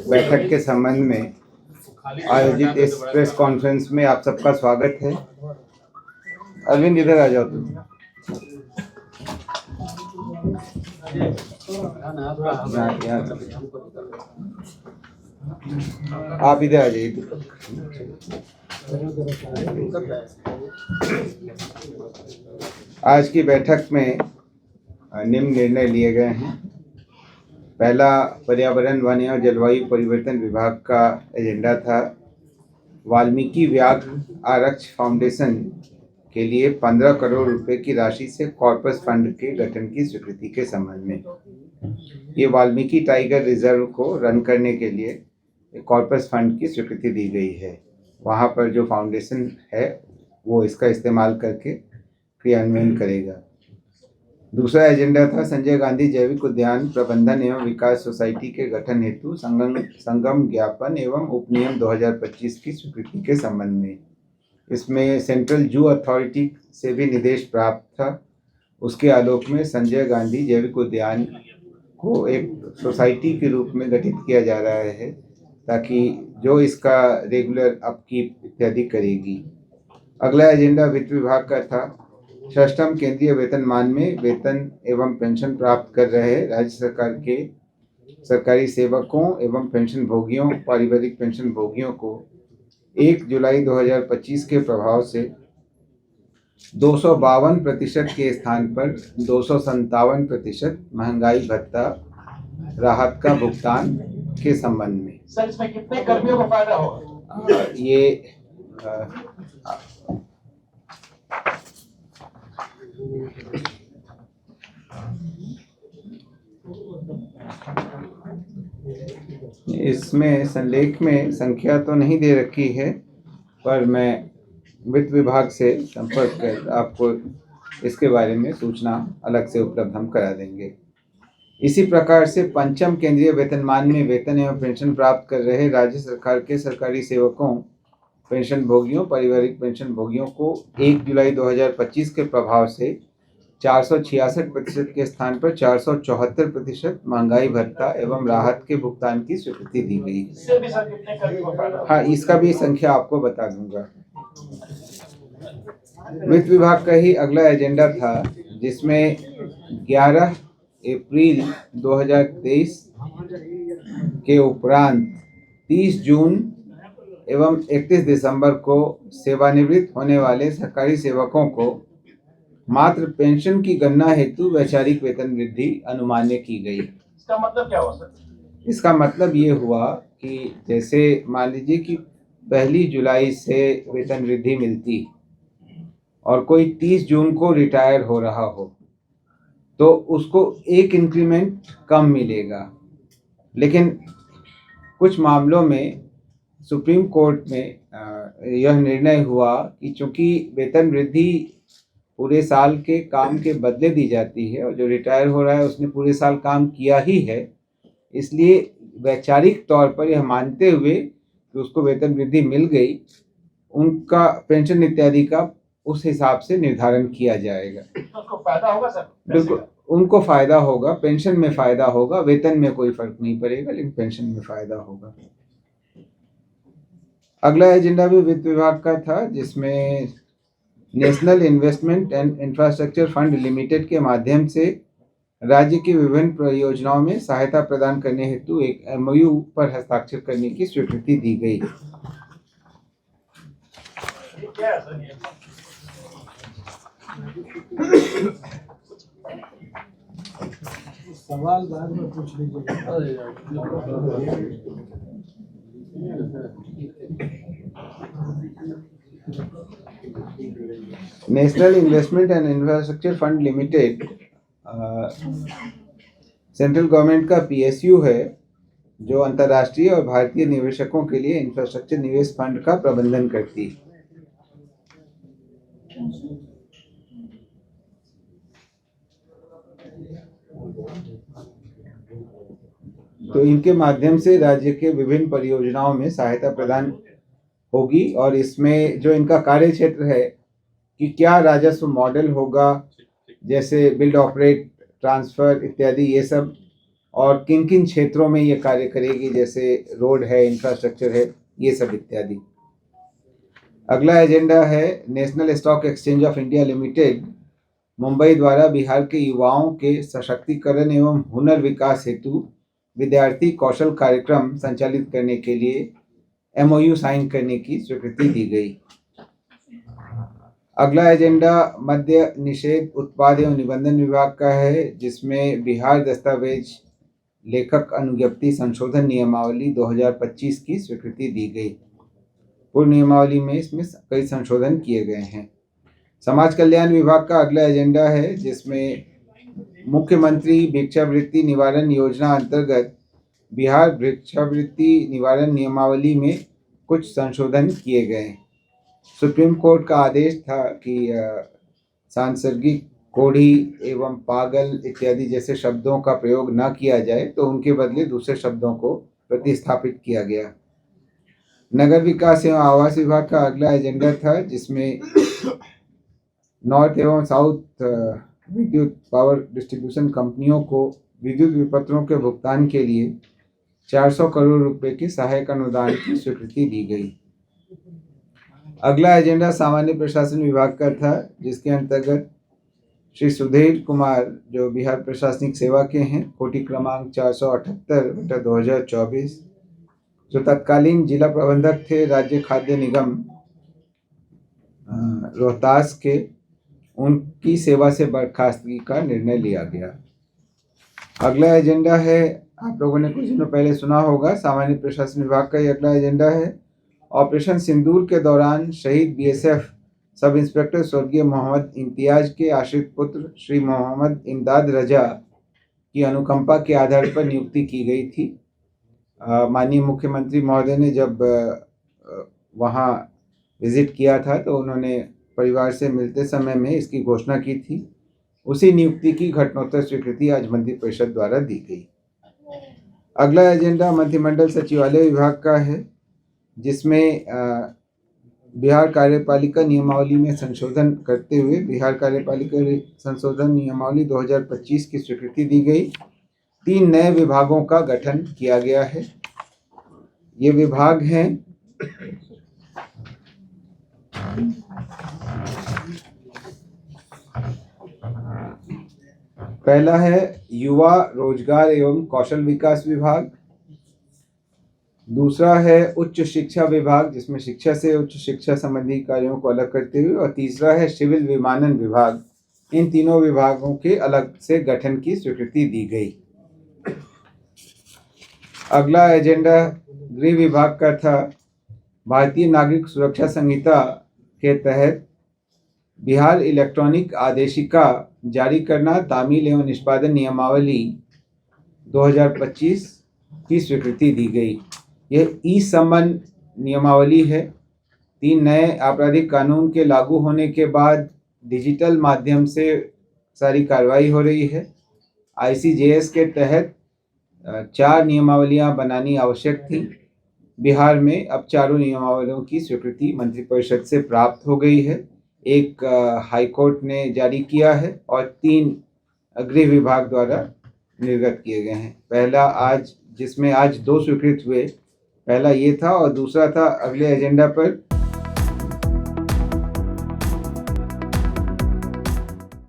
बैठक के संबंध में आयोजित इस प्रेस कॉन्फ्रेंस में आप सबका स्वागत है। अरविंद इधर आ जाओ तुम। आप इधर आ जाइए। आज की बैठक में निम्न निर्णय लिए गए हैं। पहला, पर्यावरण, वन एवं जलवायु परिवर्तन विभाग का एजेंडा था वाल्मीकि व्याघ्र आरक्ष फाउंडेशन के लिए 15 करोड़ रुपए की राशि से कॉर्पस फंड के गठन की स्वीकृति के संबंध में। ये वाल्मीकि टाइगर रिजर्व को रन करने के लिए कॉर्पस फंड की स्वीकृति दी गई है। वहाँ पर जो फाउंडेशन है वो इसका इस्तेमाल करके क्रियान्वयन करेगा। दूसरा एजेंडा था संजय गांधी जैविक उद्यान प्रबंधन एवं विकास सोसाइटी के गठन हेतु संगम ज्ञापन एवं उपनियम 2025 की स्वीकृति के संबंध में। इसमें सेंट्रल जू अथॉरिटी से भी निर्देश प्राप्त था। उसके आलोक में संजय गांधी जैविक उद्यान को एक सोसाइटी के रूप में गठित किया जा रहा है ताकि जो इसका रेगुलर अपकीप इत्यादि करेगी। अगला एजेंडा वित्त विभाग का था। षष्ठम केंद्रीय वेतनमान में वेतन एवं पेंशन प्राप्त कर रहे राज्य सरकार के सरकारी सेवकों एवं पेंशन भोगियों, पारिवारिक पेंशन भोगियों को 1 जुलाई 2025 के प्रभाव से 252% के स्थान पर 257% महंगाई भत्ता राहत का भुगतान के संबंध में। सर, इसमें कितने कर्मियों को फायदा होगा? ये इसमें संलेख में संख्या तो नहीं दे रखी है, पर मैं वित्त विभाग से संपर्क कर आपको इसके बारे में सूचना अलग से उपलब्ध हम करा देंगे। इसी प्रकार से पंचम केंद्रीय वेतनमान में वेतन एवं पेंशन प्राप्त कर रहे राज्य सरकार के सरकारी सेवकों, पेंशन भोगियों, पारिवारिक पेंशन भोगियों को 1 जुलाई 2025 के प्रभाव से 466% के स्थान पर 474% महंगाई भत्ता एवं राहत के भुगतान की स्वीकृति दी गई। हाँ, इसका भी संख्या आपको बता दूंगा। वित्त विभाग का ही अगला एजेंडा था जिसमें 11 अप्रैल 2023 के उपरांत 30 जून एवं 31 दिसंबर को सेवानिवृत्त होने वाले सरकारी सेवकों को मात्र पेंशन की गणना हेतु वैचारिक वेतन वृद्धि अनुमान्य की गई। इसका मतलब क्या हुआ सर? इसका मतलब ये हुआ कि जैसे मान लीजिए कि 1 जुलाई से वेतन वृद्धि मिलती और कोई 30 जून को रिटायर हो रहा हो तो उसको एक इंक्रीमेंट कम मिलेगा। लेकिन कुछ मामलों में सुप्रीम कोर्ट में यह निर्णय हुआ कि चूंकि वेतन वृद्धि पूरे साल के काम के बदले दी जाती है और जो रिटायर हो रहा है उसने पूरे साल काम किया ही है, इसलिए वैचारिक तौर पर यह मानते हुए कि उसको वेतन वृद्धि मिल गई, उनका पेंशन इत्यादि का उस हिसाब से निर्धारण किया जाएगा। तो उसको फायदा होगा सर? बिल्कुल, उनको फायदा होगा, पेंशन में फायदा होगा, वेतन में कोई फर्क नहीं पड़ेगा, लेकिन पेंशन में फायदा होगा। अगला एजेंडा भी वित्त विभाग का था जिसमें national investment and infrastructure fund limited के माध्यम से राज्य की विभिन्न परियोजनाओं में सहायता प्रदान करने हेतु एक MOU पर हस्ताक्षर करने की स्वीकृति दी गई। सवाल बाद में पूछ लीजिए। National investment and infrastructure fund limited central government का PSU है जो अंतर्राष्ट्रीय और भारतीय निवेशकों के लिए इंफ्रास्ट्रक्चर निवेश फंड का प्रबंधन करती है। तो इनके माध्यम से राज्य के विभिन्न परियोजनाओं में सहायता प्रदान होगी और इसमें जो इनका कार्य क्षेत्र है कि क्या राजस्व मॉडल होगा, जैसे बिल्ड ऑपरेट ट्रांसफर इत्यादि, ये सब और किन किन क्षेत्रों में ये कार्य करेगी, जैसे रोड है, इंफ्रास्ट्रक्चर है, ये सब इत्यादि। अगला एजेंडा है national stock exchange of India limited Mumbai द्वारा बिहार के युवाओं के सशक्तिकरण एवं हुनर विकास हेतु विद्यार्थी कौशल कार्यक्रम संचालित करने के लिए MOU साइन करने की स्वीकृति दी गई। अगला एजेंडा मद्य निषेध उत्पाद एवं निबंधन विभाग का है, जिसमें बिहार दस्तावेज लेखक अनुज्ञप्ति संशोधन नियमावली 2025 की स्वीकृति दी गई। पूर्व नियमावली में इसमें कई संशोधन किए गए हैं। समाज कल्याण विभाग का अगला एजेंडा है, जिसमें मुख्यमंत्री भिक्षावृत्ति निवारण योजना अंतर्गत बिहार भिक्षावृत्ति निवारण नियमावली में कुछ संशोधन किए गए। सुप्रीम कोर्ट का आदेश था कि सांसर्गिक, कोढ़ी एवं पागल इत्यादि जैसे शब्दों का प्रयोग न किया जाए, तो उनके बदले दूसरे शब्दों को प्रतिस्थापित किया गया। नगर विकास एवं आवास विभाग का अगला एजेंडा था, जिसमें नॉर्थ एवं साउथ विद्युत पावर डिस्ट्रीब्यूशन कंपनियों को विद्युत विपत्रों के भुगतान के लिए 400 करोड़ रुपए की सहायक अनुदान की स्वीकृति दी गई। अगला एजेंडा सामान्य प्रशासन विभाग का था, जिसके अंतर्गत श्री सुधीर कुमार, जो बिहार प्रशासनिक सेवा के हैं, कोटि क्रमांक 478/2024, जो तत्कालीन जिला प्रबंधक थे राज्य खाद्य निगम रोहतास के, उनकी सेवा से बर्खास्तगी का निर्णय लिया गया। अगला एजेंडा है, आप लोगों ने कुछ दिनों पहले सुना होगा, सामान्य प्रशासन विभाग का ही अगला एजेंडा है, ऑपरेशन सिंदूर के दौरान शहीद BSF सब इंस्पेक्टर स्वर्गीय मोहम्मद इम्तियाज के आश्रित पुत्र श्री मोहम्मद इमदाद रजा की अनुकंपा के आधार पर नियुक्ति की गई थी। माननीय मुख्यमंत्री महोदय ने जब वहाँ विजिट किया था, तो उन्होंने परिवार से मिलते समय में इसकी घोषणा की थी। उसी नियुक्ति की घटनोत्तर स्वीकृति आज मंत्रिपरिषद द्वारा दी गई। अगला एजेंडा मंत्रिमंडल सचिवालय विभाग का है, जिसमें बिहार कार्यपालिका नियमावली में संशोधन करते हुए बिहार कार्यपालिका संशोधन नियमावली 2025 की स्वीकृति दी गई। 3 नए विभागों का गठन किया गया है। ये विभाग हैं पहला है युवा रोजगार एवं कौशल विकास विभाग, दूसरा है उच्च शिक्षा विभाग, जिसमें शिक्षा से उच्च शिक्षा संबंधी कार्यों को अलग करते हुए, और तीसरा है सिविल विमानन विभाग। इन तीनों विभागों के अलग से गठन की स्वीकृति दी गई। अगला एजेंडा गृह विभाग का था। भारतीय नागरिक सुरक्षा संहिता के तहत बिहार इलेक्ट्रॉनिक आदेशिका जारी करना, तामील एवं निष्पादन नियमावली 2025 की स्वीकृति दी गई। यह ई-समन नियमावली है। 3 नए आपराधिक कानून के लागू होने के बाद डिजिटल माध्यम से सारी कार्रवाई हो रही है। ICJS के तहत 4 नियमावलियां बनानी आवश्यक थी। बिहार में अब चारों नियमावलियों की स्वीकृति मंत्रिपरिषद से प्राप्त हो गई है। एक हाईकोर्ट ने जारी किया है और 3 गृह विभाग द्वारा निर्गत किए गए हैं। पहला आज, जिसमें आज 2 स्वीकृत हुए, पहला ये था और दूसरा था अगले एजेंडा पर